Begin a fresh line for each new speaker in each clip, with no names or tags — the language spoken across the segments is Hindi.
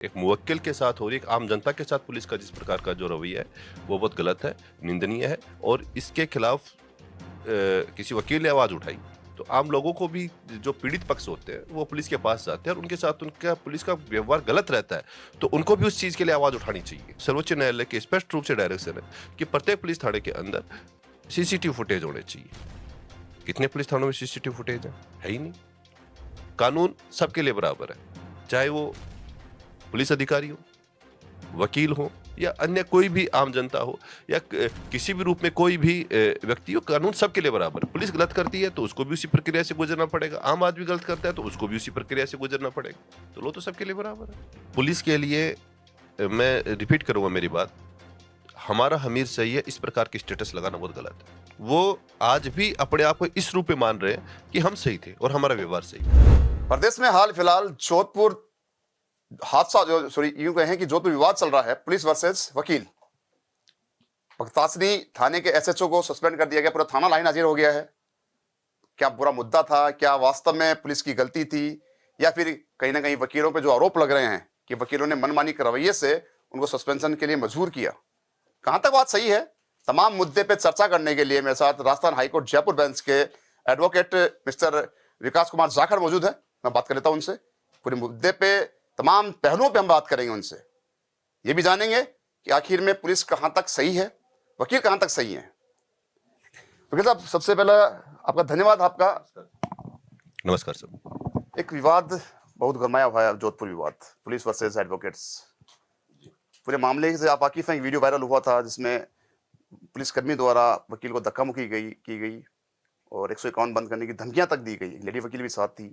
एक मुवक्किल के साथ और एक आम जनता के साथ पुलिस का जिस प्रकार का जो रवैया है, वो बहुत गलत है, निंदनीय है और इसके खिलाफ किसी वकील ने आवाज़ उठाई, तो आम लोगों को भी जो पीड़ित पक्ष होते हैं, वो पुलिस के पास जाते हैं और उनके साथ उनका पुलिस का व्यवहार गलत रहता है, तो उनको भी उस चीज़ के लिए आवाज़ उठानी चाहिए। सर्वोच्च न्यायालय की स्पष्ट रूप से डायरेक्शन है कि प्रत्येक पुलिस थाने के अंदर सीसीटीवी फुटेज होने चाहिए। कितने पुलिस थानों में सीसीटीवी फुटेज है? है ही नहीं। कानून सबके लिए बराबर है, चाहे वो पुलिस अधिकारी हो, वकील हो या अन्य कोई भी आम जनता हो या किसी भी रूप में कोई भी व्यक्ति हो, कानून सबके लिए बराबर है। पुलिस गलत करती है तो उसको भी उसी प्रक्रिया से गुजरना पड़ेगा, आम आदमी गलत करता है तो उसको भी उसी प्रक्रिया से गुजरना पड़ेगा, तो लो तो सबके लिए बराबर है। पुलिस के लिए मैं रिपीट करूंगा मेरी बात, हमारा हमीर सही है, इस प्रकार की स्टेटस लगाना बहुत गलत है। वो आज भी अपने आप को इस रूप में मान रहे हैं कि हम सही थे और हमारा व्यवहार सही था।
प्रदेश में हाल फिलहाल जोधपुर हादसा जो सॉरी यूं कहें कि जोधपुर विवाद चल रहा है, पुलिस वर्सेस वकील। भक्तासनी थाने के एसएचओ को सस्पेंड कर दिया गया, पूरा थाना लाइन हाजिर हो गया है। क्या बुरा मुद्दा था, क्या वास्तव में पुलिस की गलती थी, या फिर कहीं ना कहीं वकीलों पे जो आरोप लग रहे हैं कि वकीलों ने मनमानी के रवैये से उनको सस्पेंशन के लिए मजबूर किया, कहां तक बात सही है? तमाम मुद्दे पे चर्चा करने के लिए मेरे साथ राजस्थान हाईकोर्ट जयपुर बेंच के एडवोकेट मिस्टर विकास कुमार जाखड़ मौजूद है। मैं बात कर लेता हूं उनसे, पूरे मुद्दे पे तमाम पहलुओं पे हम बात करेंगे उनसे। ये भी जानेंगे कि आखिर में पुलिस कहां तक सही है, वकील कहां तक सही है। वकील साहब, सबसे पहला आपका धन्यवाद। आपका
नमस्कार सर।
एक विवाद बहुत गरमाया हुआ है, जोधपुर विवाद, पुलिस वर्सेस एडवोकेट्स। पूरे मामले से आप वाकिफ हैं, एक वीडियो वायरल हुआ था जिसमें पुलिसकर्मी द्वारा वकील को धक्का मुक्की की गई और 151 बंद करने की धमकियां तक दी गई। लेडी वकील भी साथ थी।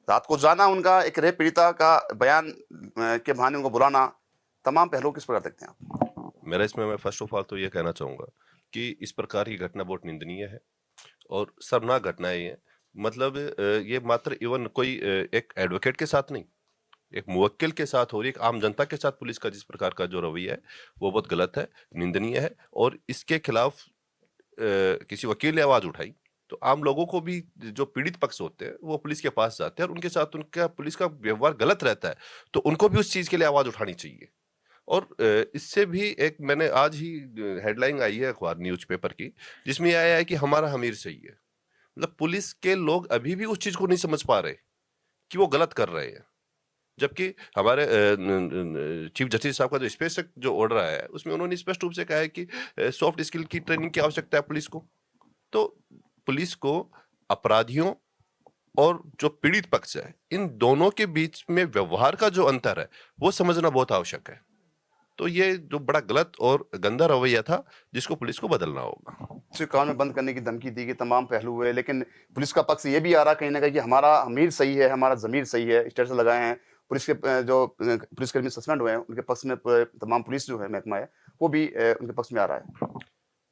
रात को जाना उनका, एक रेप पीड़िता का बयान के बहाने उनको बुलाना, तमाम पहलू किस प्रकार देखते हैं आप?
मेरा इसमें मैं फर्स्ट ऑफ ऑल तो ये कहना चाहूँगा कि इस प्रकार की घटना बहुत निंदनीय है और शर्मनाक घटना है ये। मतलब ये मात्र इवन कोई एक एडवोकेट के साथ नहीं, एक मुवक्किल के साथ और एक आम जनता के साथ पुलिस का जिस प्रकार का जो रवैया है, वो बहुत गलत है, निंदनीय है और इसके खिलाफ किसी वकील ने आवाज़ उठाई, तो आम लोगों को भी जो पीड़ित पक्ष होते हैं, वो पुलिस के पास जाते हैं और उनके साथ उनका पुलिस का व्यवहार गलत रहता है, तो उनको भी उस चीज़ के लिए आवाज़ उठानी चाहिए। और इससे भी एक मैंने आज ही हेडलाइन आई है अखबार न्यूज़पेपर की, जिसमें ये आया है कि हमारा हमीर सही है। मतलब पुलिस के लोग अभी भी उस चीज़ को नहीं समझ पा रहे कि वो गलत कर रहे हैं। जबकि हमारे चीफ जस्टिस साहब का जो स्पेसिफिक जो ऑर्डर आया है, उसमें उन्होंने स्पष्ट रूप से कहा है कि सॉफ्ट स्किल की ट्रेनिंग की आवश्यकता है पुलिस को। तो पुलिस को अपराधियों और जो पीड़ित पक्ष है, इन दोनों के बीच में व्यवहार का जो अंतर है, वो समझना बहुत आवश्यक है। तो ये जो बड़ा गलत और गंदा रवैया था, जिसको पुलिस को बदलना होगा।
कान में बंद करने की धमकी दी गई, तमाम पहलू हुए, लेकिन पुलिस का पक्ष ये भी आ रहा कहीं ना कहीं कि हमारा अमीर सही है, हमारा जमीर सही है, स्टेटस लगाए हैं। पुलिस के जो पुलिसकर्मी सस्पेंड हुए हैं, उनके पक्ष में तमाम पुलिस जो है महकमा है, वो भी उनके पक्ष में आ रहा है।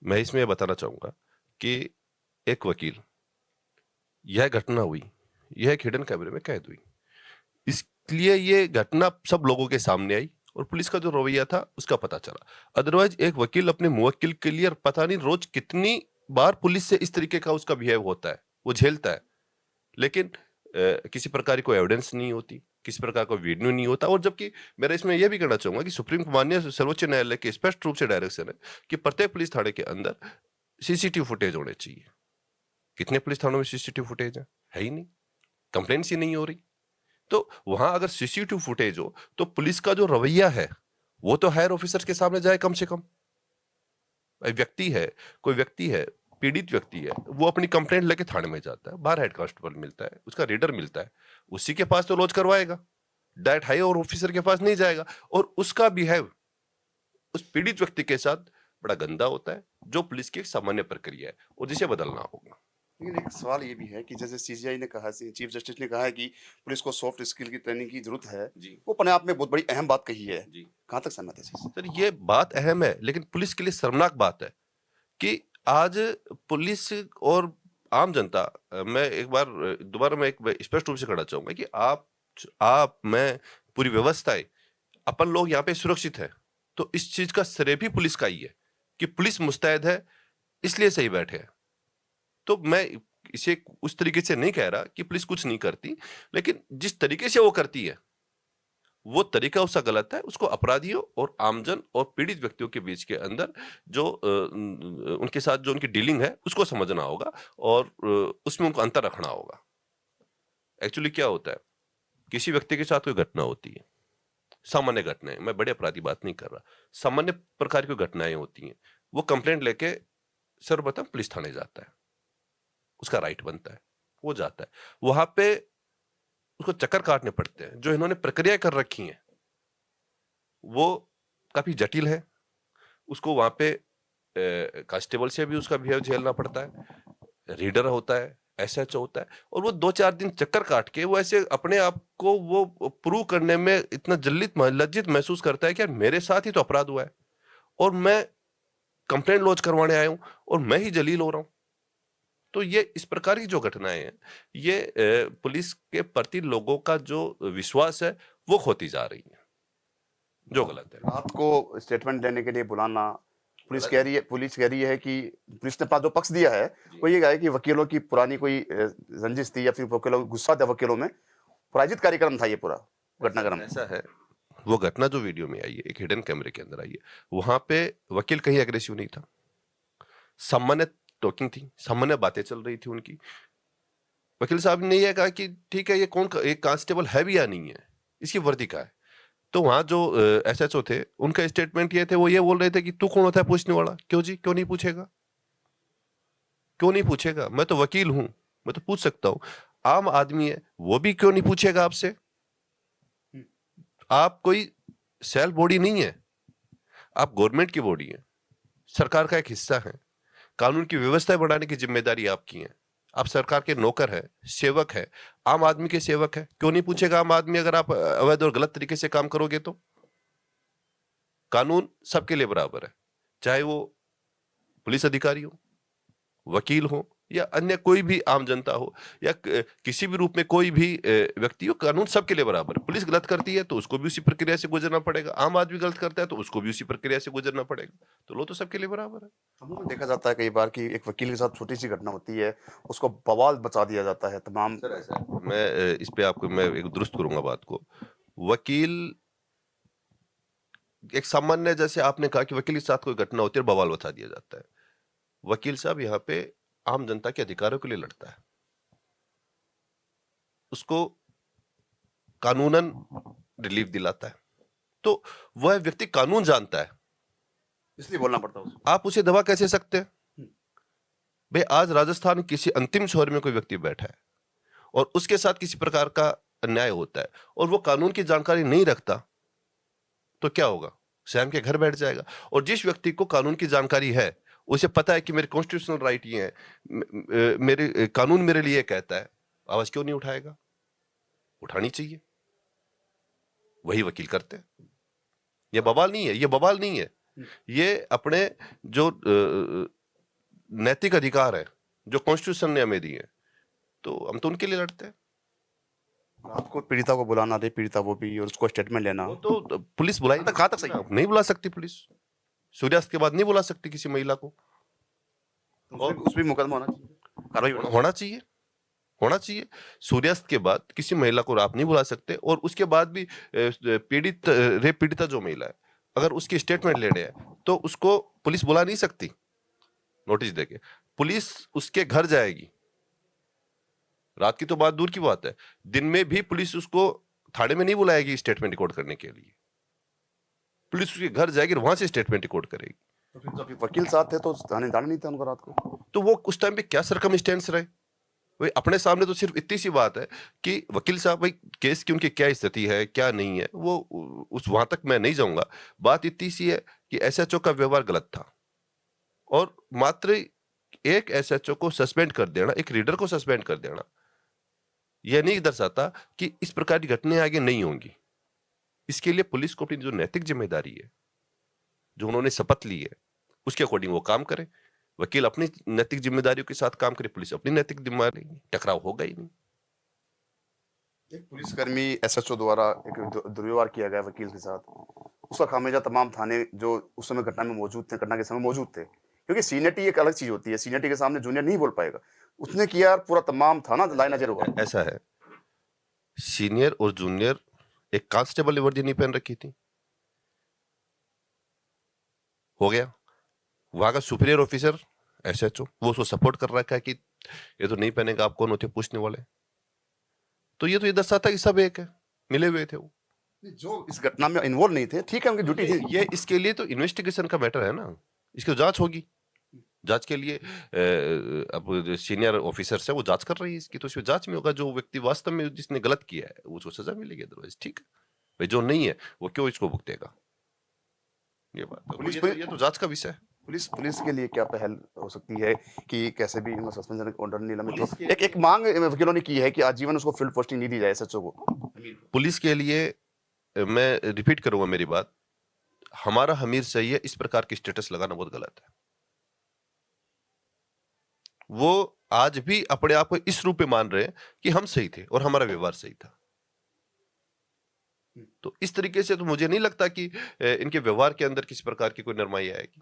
मैं इसमें ये बताना चाहूंगा कि एक वकील, यह घटना हुई, यह एक हिडन कैमरे में कैद हुई, इसलिए ये घटना सब लोगों के सामने आई और पुलिस का जो रवैया था उसका पता चला। अदरवाइज एक वकील अपने मुवक्किल के लिए पता नहीं रोज कितनी बार पुलिस से इस तरीके का उसका बिहेव होता है, वो झेलता है, लेकिन किसी प्रकार की कोई एविडेंस नहीं होती, किसी प्रकार का वीडियो नहीं होता। और जबकि मेरा इसमें यह भी कहना चाहूंगा कि सुप्रीम माननीय सर्वोच्च न्यायालय के स्पष्ट रूप से डायरेक्शन है कि प्रत्येक पुलिस थाने के अंदर सीसीटीवी फुटेज होने चाहिए। कितने पुलिस थानों में सीसीटीवी फुटेज है ही नहीं, कंप्लेंट्स ही नहीं हो रही। तो वहां अगर सीसीटीवी फुटेज हो तो पुलिस का जो रवैया है वो तो हायर ऑफिसर्स के सामने जाए कम से कम। व्यक्ति है, कोई व्यक्ति है, पीड़ित व्यक्ति है, वो अपनी कंप्लेंट लेके थाने में जाता है, बाहर हेड कांस्टेबल मिलता है, उसका रीडर मिलता है, उसी के पास तो लॉन्च करवाएगा, डायरेक्ट हाई और ऑफिसर के पास नहीं जाएगा। और उसका बिहेव उस पीड़ित व्यक्ति के साथ बड़ा गंदा होता है, जो पुलिस की एक सामान्य प्रक्रिया है और जिसे बदलना होगा।
लेकिन एक सवाल ये भी है कि जैसे सीजीआई ने कहा, चीफ जस्टिस ने कहा है कि पुलिस को सॉफ्ट स्किल की ट्रेनिंग की जरूरत है,
जी,
वो अपने आप में बहुत बड़ी अहम बात कही है।
जी
कहां तक सहमत है इससे?
सर, ये बात अहम है, लेकिन पुलिस के लिए शर्मनाक बात है कि आज पुलिस और आम जनता, मैं एक बार दोबारा मैं एक स्पष्ट रूप से कहना चाहूंगा कि मैं, पूरी व्यवस्थाएं, अपन लोग यहाँ पे सुरक्षित है, तो इस चीज का श्रेय भी पुलिस का ही है कि पुलिस मुस्तैद है, इसलिए सही बैठे हैं। तो मैं इसे उस तरीके से नहीं कह रहा कि पुलिस कुछ नहीं करती, लेकिन जिस तरीके से वो करती है वो तरीका उसका गलत है। उसको अपराधियों और आमजन और पीड़ित व्यक्तियों के बीच के अंदर जो उनके साथ जो उनकी डीलिंग है उसको समझना होगा और उसमें उनको अंतर रखना होगा। एक्चुअली क्या होता है, किसी व्यक्ति के साथ कोई घटना होती है, सामान्य घटनाएं, मैं बड़े अपराधी बात नहीं कर रहा, सामान्य प्रकार की घटनाएं होती हैं, वो कंप्लेंट लेके सर्वप्रथम पुलिस थाने जाता है, उसका राइट बनता है, वो जाता है, वहां पे उसको चक्कर काटने पड़ते हैं। जो इन्होंने प्रक्रिया कर रखी है वो काफी जटिल है। उसको वहां पे कांस्टेबल से भी उसका बिहेव झेलना पड़ता है, रीडर होता है, एसएचओ होता है, और वो 2-4 दिन चक्कर काट के वो ऐसे अपने आप को वो प्रूव करने में इतना लज्जित महसूस करता है कि यार मेरे साथ ही तो अपराध हुआ है और मैं कंप्लेंट लॉन्च करवाने आया हूं और मैं ही जलील हो रहा हूं। तो ये इस प्रकार की जो घटनाएं हैं, ये पुलिस के प्रति लोगों का जो विश्वास है वो खोती जा रही है, जो गलत है।
रात को स्टेटमेंट देने के लिए बुलाना, पुलिस कह रही है कि पुलिस ने अपना जो पक्ष दिया है वो ये है कि वकीलों की पुरानी कोई रंजिश थी या फिर वकीलों को गुस्सा था वकीलों में, प्रायोजित कार्यक्रम था ये पूरा घटनाक्रम।
ऐसा है, वो घटना जो वीडियो में आई है एक हिडन कैमरे के अंदर आई है, वहां पे वकील कहीं एग्रेसिव नहीं था, सामान्य टॉकिंग थी, सामान्य बातें चल रही थी उनकी। वकील साहब ने यह कहा कि ठीक है, ये कौन एक कांस्टेबल है भी या नहीं है, इसकी वर्दी का है। तो वहां जो एसएचओ थे उनका स्टेटमेंट ये थे, वो ये बोल रहे थे कि तू कौन होता है पूछने वाला, क्यों जी, क्यों नहीं पूछेगा, क्यों नहीं पूछेगा, मैं तो वकील हूं, मैं तो पूछ सकता हूं। आम आदमी है वो भी क्यों नहीं पूछेगा आपसे, आप कोई सेल बॉडी नहीं है, आप गवर्नमेंट की बॉडी है, सरकार का एक हिस्सा है, कानून की व्यवस्था बनाने की जिम्मेदारी आपकी है, आप सरकार के नौकर है, सेवक है, आम आदमी के सेवक है, क्यों नहीं पूछेगा आम आदमी अगर आप अवैध और गलत तरीके से काम करोगे तो। कानून सबके लिए बराबर है, चाहे वो पुलिस अधिकारी हो, वकील हो, या अन्य कोई भी आम जनता हो, या किसी भी रूप में कोई भी व्यक्ति हो, कानून सबके लिए बराबर है। पुलिस गलत करती है तो उसको भी उसी प्रक्रिया से गुजरना पड़ेगा, आम आदमी गलत करता है तो उसको भी उसी प्रक्रिया से गुजरना पड़ेगा, तो लो तो सबके लिए बराबर है।
अमूमन देखा जाता है कई बार कि एक वकील के साथ छोटी सी घटना होती है, उसको बवाल बचा दिया जाता है तमाम।
मैं इस पे आपको मैं एक दुरुस्त करूंगा बात को। वकील एक सामान्य, जैसे आपने कहा कि वकील के साथ कोई घटना होती है बवाल बचा दिया जाता है, वकील साहब यहाँ पे आम जनता के अधिकारों के लिए लड़ता है, उसको कानूनन रिलीफ दिलाता है, तो वह व्यक्ति कानून जानता है,
इसलिए बोलना पड़ता है उसको।
आप उसे दबा कैसे सकते हैं भाई। आज राजस्थान के किसी अंतिम छोर में कोई व्यक्ति बैठा है और उसके साथ किसी प्रकार का अन्याय होता है और वो कानून की जानकारी नहीं रखता, तो क्या होगा, स्वयं के घर बैठ जाएगा। और जिस व्यक्ति को कानून की जानकारी है, उसे पता है कि मेरे कॉन्स्टिट्यूशनल राइट ये है, मेरे कानून मेरे लिए कहता है, आवाज क्यों नहीं उठाएगा, उठानी चाहिए। वही वकील करते हैं। ये बवाल नहीं है, ये बवाल नहीं है, ये अपने जो नैतिक अधिकार है जो कॉन्स्टिट्यूशन ने हमें दिए, तो हम तो उनके लिए लड़ते हैं।
आपको पीड़िता को बुलाना दे, पीड़िता वो भी, और उसको स्टेटमेंट लेना,
वो तो पुलिस बुलाई
तक कहाँ तक सही है?
नहीं बुला सकती पुलिस, सूर्यास्त के बाद नहीं बुला सकती किसी महिला को,
और उस भी मुकदमा होना चाहिए, कार्रवाई
होना चाहिए, होना चाहिए। सूर्यास्त के बाद किसी महिला को आप नहीं बुला सकते, और उसके बाद भी पीड़ित रेप पीड़िता जो महिला है, अगर उसकी स्टेटमेंट लेने हैं तो उसको पुलिस बुला नहीं सकती नोटिस देके। पुलिस उसके घर जाएगी, रात की तो बात दूर की बात है, दिन में भी पुलिस उसको थाने में नहीं बुलाएगी स्टेटमेंट रिकॉर्ड करने के लिए, पुलिस उसके घर जाएगी और वहां से स्टेटमेंट रिकॉर्ड करेगी।
तो फिर जब वकील साथ थे तो थाने जाना नहीं था उनको रात को,
तो वो उस टाइम पे क्या सरकमस्टेंस रहे भाई। अपने सामने तो सिर्फ इतनी सी बात है कि वकील साहब भाई केस की उनकी क्या स्थिति है क्या नहीं है, वो उस वहां तक मैं नहीं जाऊंगा। बात इतनी सी है कि एसएचओ का व्यवहार गलत था, और मात्र एक एसएचओ को सस्पेंड कर देना, एक रीडर को सस्पेंड कर देना, यह नहीं दर्शाता कि इस प्रकार की घटनाएं आगे नहीं होंगी। इसके लिए पुलिस को अपनी जो नैतिक जिम्मेदारी है, जो उन्होंने शपथ ली है, उसके अकॉर्डिंग वो काम करे। वकील अपनी नैतिक जिम्मेदारियों के साथ काम करे, पुलिस अपनी नैतिक जिम्मेदारी, टकराव होगा ही नहीं।
एक पुलिसकर्मी एसएचओ द्वारा एक दुर्व्यवहार किया गया वकील के साथ, उसका खामियाजा तमाम थाने जो उस समय घटना में मौजूद थे, घटना के समय मौजूद थे, क्योंकि सीनियरिटी एक अलग चीज होती है, सीनियरिटी के सामने जूनियर नहीं बोल पाएगा, उसने किया, पूरा तमाम थाना लाइन नजर हुआ।
ऐसा है, सीनियर और जूनियर एक कांस्टेबल ने वर्दी नहीं पहन रखी थी, हो गया। वहां का सुपीरियर ऑफिसर एसएचओ वो उसको सपोर्ट कर रखा है कि ये तो नहीं पहनेगा, आप कौन होते पूछने वाले। तो ये दर्शाता है कि सब एक है, मिले हुए थे वो।
जो इस घटना में इन्वॉल्व नहीं थे, ठीक है, उनकी ड्यूटी थी।
ये इसके लिए तो इन्वेस्टिगेशन का मैटर है ना, इसकी तो जांच होगी। जांच के लिए अब जो सीनियर ऑफिसर्स है वो जांच कर रही है इसकी, तो उसमें जांच में होगा जो व्यक्ति वास्तव में जिसने गलत किया है उसको सजा मिलेगी, अदरवाइज ठीक है भाई, जो नहीं है वो क्यों इसको भुगतेगा, ये बात है। ये तो जांच का विषय है।
पुलिस के लिए क्या पहल हो सकती है कि कैसे भी इनको सस्पेंशन ऑर्डर निलंबित हो? एक मांग वकीलों ने की है कि आजीवन उसको फील्ड पोस्टिंग नहीं दी जाए एसएचओ को।
पुलिस के लिए मैं रिपीट करूंगा मेरी बात, हमारा हमीर सही है, इस प्रकार की स्टेटस लगाना बहुत गलत है। वो आज भी अपने आप को इस रूप में मान रहे हैं कि हम सही थे और हमारा व्यवहार सही था। तो इस तरीके से तो मुझे नहीं लगता कि इनके व्यवहार के अंदर किसी प्रकार की कोई नरमाई आएगी,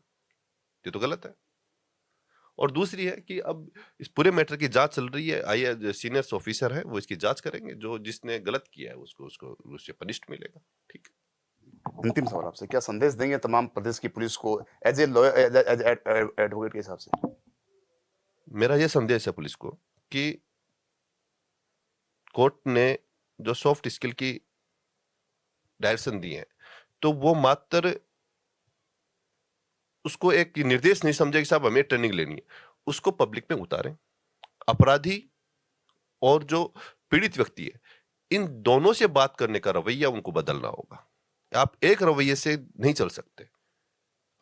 ये तो गलत है। और दूसरी है कि अब इस पूरे मैटर की जांच चल रही है, आईए सीनियर ऑफिसर है वो इसकी जांच करेंगे, जो जिसने गलत किया है उसको उससे पनिश्ड मिलेगा, ठीक है।
अंतिम सवाल आपसे, क्या संदेश देंगे तमाम प्रदेश की पुलिस को as a lawyer, as advocate के हिसाब से?
मेरा यह संदेश है पुलिस को कि कोर्ट ने जो सॉफ्ट स्किल की डायरेक्शन दी है, तो वो मात्र उसको एक निर्देश नहीं समझे कि साहब हमें ट्रेनिंग लेनी है, उसको पब्लिक में उतारें। अपराधी और जो पीड़ित व्यक्ति है, इन दोनों से बात करने का रवैया उनको बदलना होगा। आप एक रवैये से नहीं चल सकते।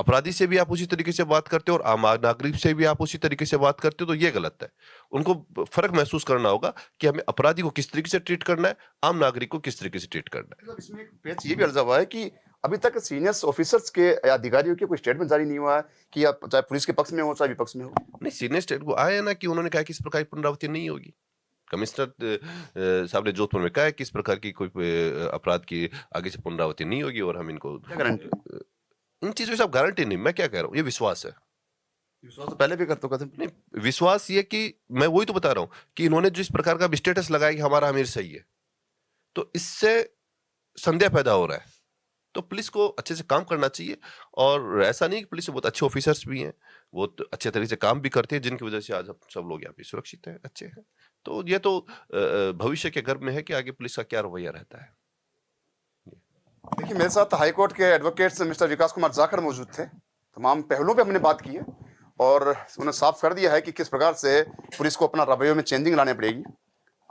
अपराधी से भी आप उसी तरीके से बात करते हो और आम नागरिक से भी आप उसी तरीके से बात करते हो, तो ये गलत है। उनको फर्क महसूस करना होगा कि हमें अपराधी को किस तरीके से ट्रीट करना है, आम नागरिक को किस तरीके से ट्रीट करना है।
इसमें एक पेच ये भी अर्जा हुआ है कि अभी तक सीनियर ऑफिसर्स के या अधिकारियों के कोई स्टेटमेंट जारी नहीं हुआ है कि आप चाहे पुलिस के पक्ष में हो चाहे विपक्ष में हो।
नहीं, सीनियर स्टेट को आया ना कि उन्होंने कहा कि इस प्रकार की पुनरावृत्ति नहीं होगी। कमिश्नर साहब ने जोधपुर में कहा है कि इस प्रकार की कोई अपराध की आगे से पुनरावृत्ति नहीं होगी और हम इनको इन चीजों से आप गारंटी नहीं, मैं क्या कह रहा हूँ, ये विश्वास है।
विश्वास तो पहले भी करते हो
नहीं, विश्वास ये कि मैं वही तो बता रहा हूँ कि इन्होंने जिस प्रकार का स्टेटस लगाया कि हमारा अमीर सही है, तो इससे संदेह पैदा हो रहा है। तो पुलिस को अच्छे से काम करना चाहिए, और ऐसा नहीं कि पुलिस में बहुत अच्छे ऑफिसर्स भी हैं, बहुत अच्छे तरीके से काम भी करते हैं, जिनकी वजह से आज सब लोग यहाँ पे सुरक्षित हैं, अच्छे हैं। तो ये तो भविष्य के गर्भ में है कि आगे पुलिस का क्या रवैया रहता है।
देखिए, मेरे साथ हाईकोर्ट के एडवोकेट्स मिस्टर विकास कुमार जाखड़ मौजूद थे। तमाम पहलुओं पे हमने बात की है और उन्होंने साफ कर दिया है कि किस प्रकार से पुलिस को अपना रवैये में चेंजिंग लानी पड़ेगी।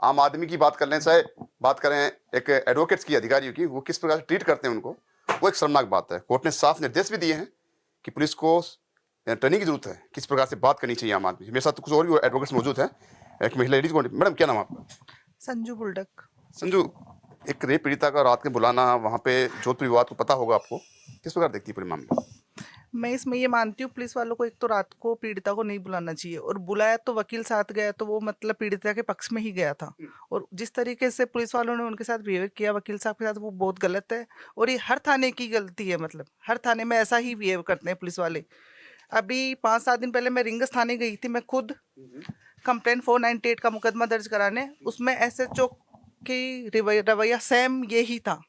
आम आदमी की बात कर लें, चाहे बात करें एक एडवोकेट्स की, अधिकारियों की, वो किस प्रकार से ट्रीट करते हैं उनको, वो एक शर्मनाक बात है। कोर्ट ने साफ निर्देश भी दिए हैं कि पुलिस को ट्रेनिंग की जरूरत है, किस प्रकार से बात करनी चाहिए आम आदमी। मेरे साथ कुछ और भी एडवोकेट्स मौजूद हैं। एक महिला लेडीज को, मैडम क्या नाम आपका?
संजू बुल्डक।
संजू, एक रेप पीड़िता का रात के बुलाना वहाँ पे जोधपुर विवाद को पता होगा आपको, किस प्रकार देखती है पूरे मामले?
मैं इसमें ये मानती हूँ पुलिस वालों को एक तो रात को पीड़िता को नहीं बुलाना चाहिए, और बुलाया तो वकील साथ गया तो वो मतलब पीड़िता के पक्ष में ही गया था। और जिस तरीके से पुलिस वालों ने उनके साथ बिहेव किया वकील साहब के साथ, वो बहुत गलत है। और ये हर थाने की गलती है, मतलब हर थाने में ऐसा ही बिहेव करते हैं पुलिस वाले। अभी 5-7 दिन पहले मैं रिंगस थाने गई थी, मैं खुद कंप्लेंट 498 का मुकदमा दर्ज कराने। उसमें एसएचओ की रवैया सेम यही था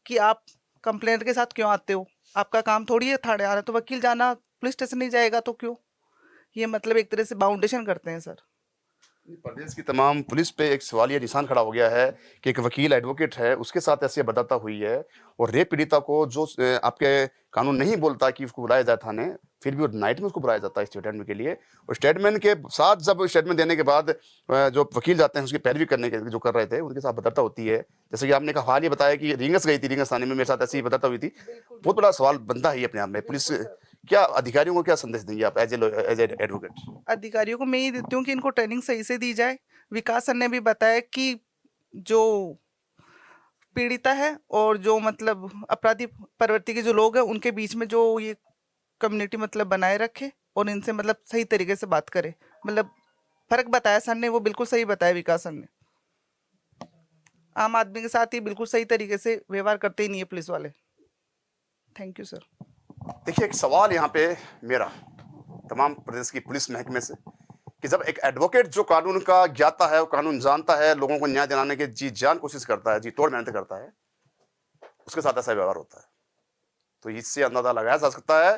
कि आप कंप्लेंट के साथ क्यों आते हो, आपका काम थोड़ी है थाने आना, तो वकील जाना पुलिस स्टेशन नहीं जाएगा तो क्यों। ये मतलब एक तरह से बाउंडेशन करते हैं सर।
प्रदेश की तमाम पुलिस पे एक सवालिया निशान खड़ा हो गया है कि एक वकील एडवोकेट है, उसके साथ ऐसी बदता हुई है। और रेप पीड़िता को जो आपके कानून नहीं बोलता कि उसको बुलाया जाए थाने, फिर भी वो नाइट में उसको बुलाया जाता है स्टेटमेंट के लिए। और स्टेटमेंट के साथ जब स्टेटमेंट देने के बाद जो वकील जाते हैं उसकी पैरवी करने के जो कर रहे थे, उनके साथ बदता होती है। जैसे कि आपने कहा, हाल ये बताया कि रिंगस गई थी, रिंगस थाने में मेरे साथ ऐसी बदता हुई थी। बहुत बड़ा सवाल बनता है अपने आप में। पुलिस क्या अधिकारियों को क्या संदेश देंगे आप एज ए एडवोकेट?
अधिकारियों को मैं ये देती हूँ कि इनको ट्रेनिंग सही से दी जाए। विकास सर ने भी बताया कि जो पीड़िता है और जो मतलब अपराधी प्रवृत्ति के जो लोग हैं, उनके बीच में जो ये कम्युनिटी मतलब बनाए रखे और इनसे मतलब सही तरीके से बात करे। मतलब फर्क बताया सर ने, वो बिल्कुल सही बताया विकास सर ने। आम आदमी के साथ ही बिल्कुल सही तरीके से व्यवहार करते ही नहीं है पुलिस वाले। Thank you sir.
देखिए, एक सवाल यहाँ पे मेरा तमाम प्रदेश की पुलिस महकमे से कि जब एक एडवोकेट जो कानून का ज्ञाता है, वो कानून जानता है, लोगों को न्याय दिलाने की जी जान कोशिश करता है, जी तोड़ मेहनत करता है, उसके साथ ऐसा व्यवहार होता है। तो इससे अंदाजा लगाया जा सकता है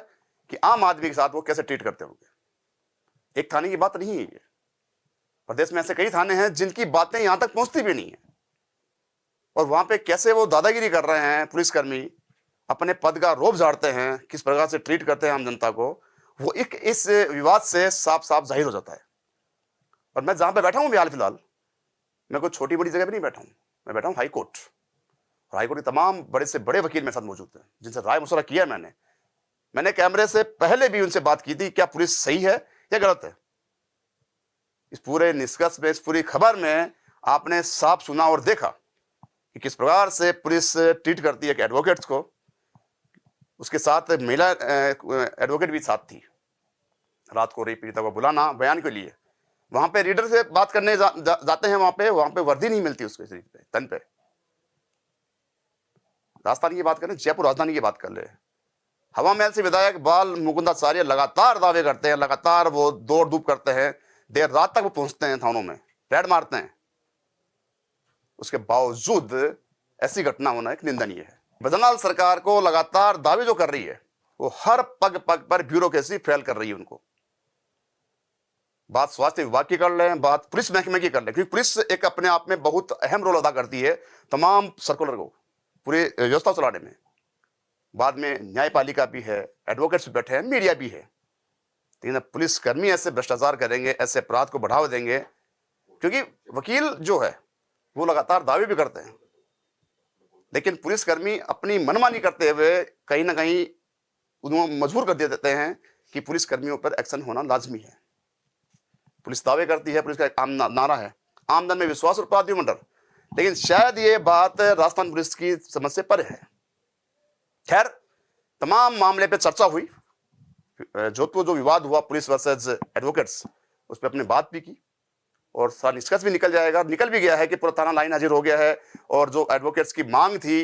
कि आम आदमी के साथ वो कैसे ट्रीट करते होंगे। एक थाने की बात नहीं है ये, प्रदेश में ऐसे कई थाने हैं जिनकी बातें यहां तक पहुंचती भी नहीं है, और वहां पे कैसे वो दादागिरी कर रहे हैं पुलिसकर्मी, अपने पद का रोब झाड़ते हैं, किस प्रकार से ट्रीट करते हैं आम जनता को, वो एक इस विवाद से साफ साफ जाहिर हो जाता है। और मैं जहां पे बैठा हूं हाल फिलहाल, मैं कोई छोटी बड़ी जगह पे नहीं बैठा हूं, मैं बैठा हूं हाई कोर्ट, और हाई कोर्ट के तमाम बड़े से बड़े वकील मेरे साथ मौजूद हैं जिनसे राय मशवरा किया है। मैंने कैमरे से पहले भी उनसे बात की थी, क्या पुलिस सही है या गलत है। इस पूरे निष्कर्ष में, इस पूरी खबर में आपने साफ सुना और देखा कि किस प्रकार से पुलिस ट्रीट करती है एडवोकेट्स को। उसके साथ महिला एडवोकेट भी साथ थी। रात को रेप पीड़िता को बुलाना बयान के लिए, वहां पे रीडर से बात करने जाते हैं, वहां पे वर्दी नहीं मिलती उसके शरीर पे, तन पे। राजस्थान की बात करें, जयपुर राजधानी की बात कर ले, हवा महल से विधायक बाल मुकुंदाचार्य लगातार दावे करते हैं, लगातार वो दौड़ धूप करते हैं, देर रात तक वो पहुंचते हैं थानों में, रेड मारते हैं। उसके बावजूद ऐसी घटना होना एक निंदनीय है। बदनाल सरकार को लगातार दावे जो कर रही है, वो हर पग पग पर ब्यूरोक्रेसी फेल कर रही है उनको। बात स्वास्थ्य विभाग की कर लें, बात पुलिस महकमे की कर लें, क्योंकि पुलिस एक अपने आप में बहुत अहम रोल अदा करती है तमाम सर्कुलर को पूरी व्यवस्था चलाने में। बाद में न्यायपालिका भी है, एडवोकेट्स भी बैठे हैं, मीडिया भी है। लेकिन पुलिसकर्मी ऐसे भ्रष्टाचार करेंगे, ऐसे अपराध को बढ़ावा देंगे, क्योंकि वकील जो है वो लगातार दावे भी करते हैं, लेकिन पुलिसकर्मी अपनी मनमानी करते हुए कहीं ना कहीं उन्हें मजबूर कर देते हैं कि पुलिसकर्मियों पर एक्शन होना लाजमी है। पुलिस दावे करती है, पुलिस का एक आम नारा है, आमदन में विश्वास और अपराधियों में डर। लेकिन शायद ये बात राजस्थान पुलिस की समझ से परे है। खैर, तमाम मामले पे चर्चा हुई। जोधपुर जो विवाद हुआ पुलिस वर्सेस एडवोकेट्स, उस पर अपने बात भी की, और सारा निष्कर्ष भी निकल जाएगा, निकल भी गया है कि पूरा थाना लाइन हाजिर हो गया है। और जो एडवोकेट्स की मांग थी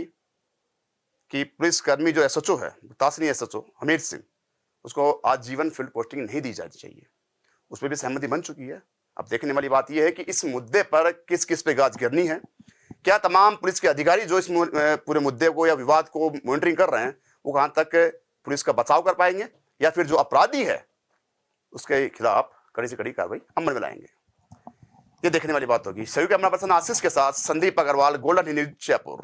कि पुलिसकर्मी जो एसएचओ है, तासनी एसएचओ हमीर सिंह, उसको आजीवन फील्ड पोस्टिंग नहीं दी जानी चाहिए, उस पर भी सहमति बन चुकी है। अब देखने वाली बात यह है कि इस मुद्दे पर किस किस पे गाज गिरनी है। क्या तमाम पुलिस के अधिकारी जो इस पूरे मुद्दे को या विवाद को मॉनिटरिंग कर रहे हैं, वो कहां तक पुलिस का बचाव कर पाएंगे, या फिर जो अपराधी है उसके खिलाफ कड़ी से कड़ी कार्रवाई अमल में लाएंगे, ये देखने वाली बात होगी। सहयोग कैमरा पर्सन आशीष के साथ संदीप अग्रवाल, गोल्डन न्यूज जयपुर।